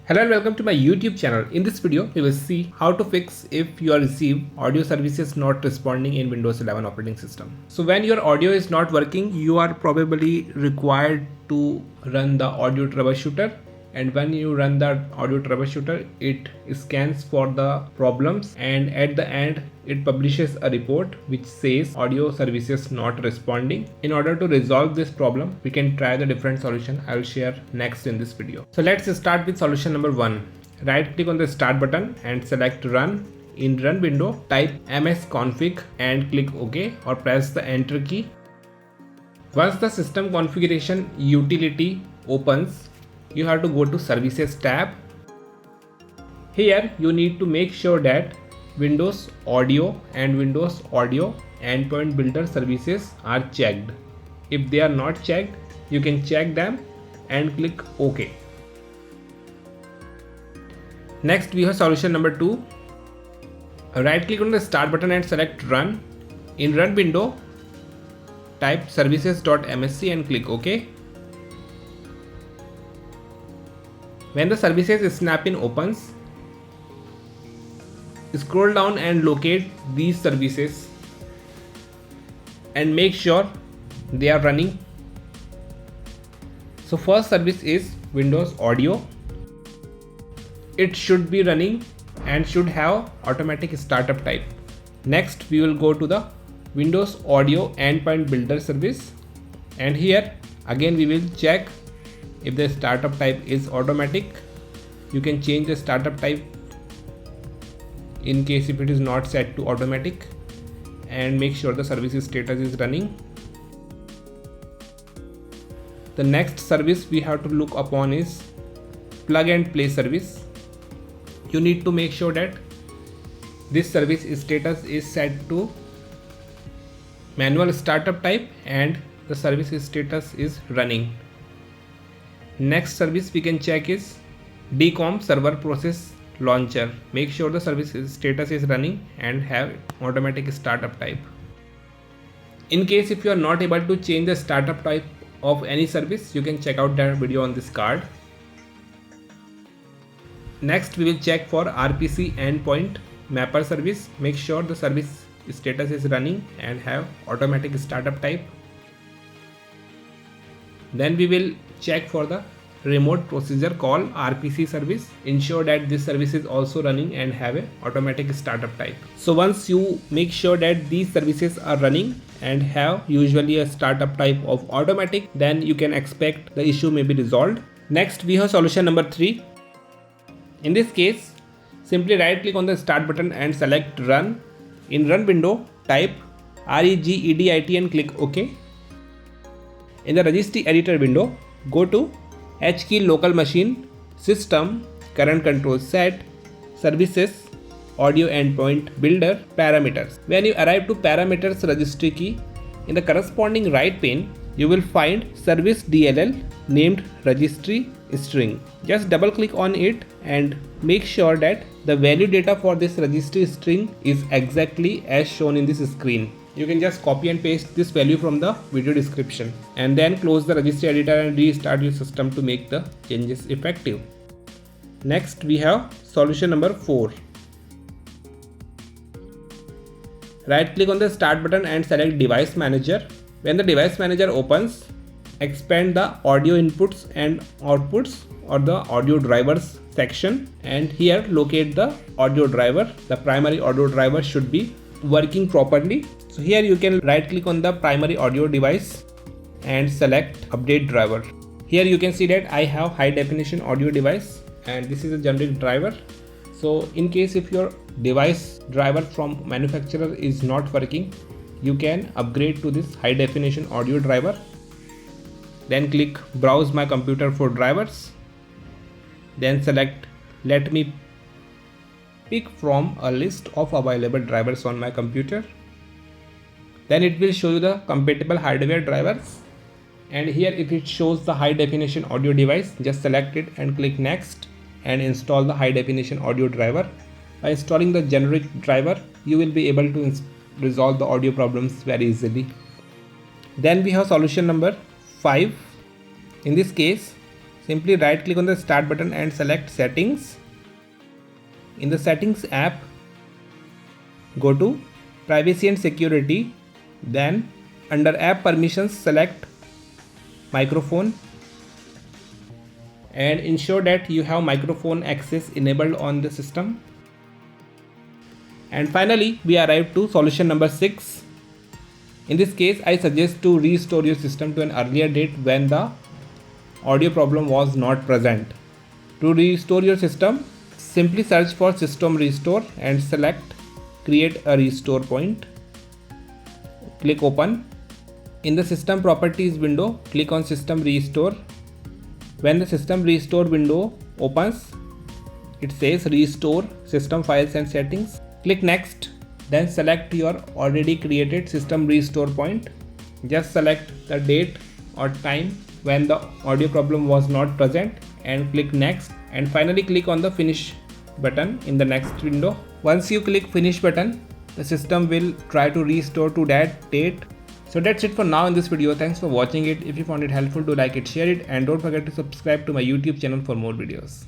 Hello and welcome to my YouTube channel. In this video, we will see how to fix if you receive audio services not responding in Windows 11 operating system. So when your audio is not working, you are probably required to run the audio troubleshooter. And when you run the audio troubleshooter, it scans for the problems and at the end it publishes a report which says audio services not responding. In order to resolve this problem, we can try the different solution I will share next in this video. So let's start with solution number 1. Right click on the start button and select run. In run window, type msconfig and click OK or press the enter key. Once the system configuration utility opens, you have to go to services tab. Here you need to make sure that Windows Audio and Windows Audio Endpoint Builder services are checked. If they are not checked, you can check them and click OK. Next we have solution number 2. Right click on the start button and select run. In run window, type services.msc and click OK. When the services snap-in opens, scroll down and locate these services and make sure they are running. So first service is Windows Audio. It should be running and should have automatic startup type. Next we will go to the Windows Audio Endpoint Builder service, and here again we will check if the startup type is automatic. You can change the startup type in case if it is not set to automatic, and make sure the service status is running. The next service we have to look upon is plug and play service. You need to make sure that this service status is set to manual startup type and the service status is running. Next service we can check is DCOM server process launcher. Make sure the service status is running and have automatic startup type. In case if you are not able to change the startup type of any service, you can check out that video on this card. Next we will check for RPC endpoint mapper service. Make sure the service status is running and have automatic startup type. Then we will check for the remote procedure call RPC service. Ensure that this service is also running and have a automatic startup type. So once you make sure that these services are running and have usually a startup type of automatic, then you can expect the issue may be resolved. Next we have solution number 3. In this case, simply right click on the start button and select run. In run window, type regedit and click OK. In the registry editor window, go to HKey local machine, system, CurrentControlSet, services, audio endpoint builder, parameters. When you arrive to parameters registry key, in the corresponding right pane, you will find service DLL named registry string. Just double click on it and make sure that the value data for this registry string is exactly as shown in this screen. You can just copy and paste this value from the video description and then close the registry editor and restart your system to make the changes effective. Next we have solution number 4. Right click on the start button and select device manager. When the device manager opens, expand the audio inputs and outputs or the audio drivers section, and here locate the audio driver. The primary audio driver should be working properly. So here you can right click on the primary audio device and select update driver. Here you can see that I have high definition audio device and this is a generic driver. So in case if your device driver from manufacturer is not working, you can upgrade to this high definition audio driver. Then click browse my computer for drivers. Then select let me pick from a list of available drivers on my computer. Then it will show you the compatible hardware drivers, and here if it shows the high definition audio device, just select it and click next and install the high definition audio driver. By installing the generic driver, you will be able to resolve the audio problems very easily. Then we have solution number 5. In this case, simply right click on the start button and select settings. In the settings app, go to privacy and security, then under app permissions select microphone and ensure that you have microphone access enabled on the system. And finally we arrive to solution number 6. In this case, I suggest to restore your system to an earlier date when the audio problem was not present. To restore your system, simply search for System Restore and select Create a Restore Point. Click Open. In the System Properties window, click on System Restore. When the System Restore window opens, it says Restore System Files and Settings. Click Next. Then select your already created System Restore Point. Just select the date or time when the audio problem was not present and click Next, and finally click on the Finish button in the next window. Once you click Finish button, the system will try to restore to that date. So that's it for now in this video. Thanks for watching it. If you found it helpful, do like it, share it, and don't forget to subscribe to my YouTube channel for more videos.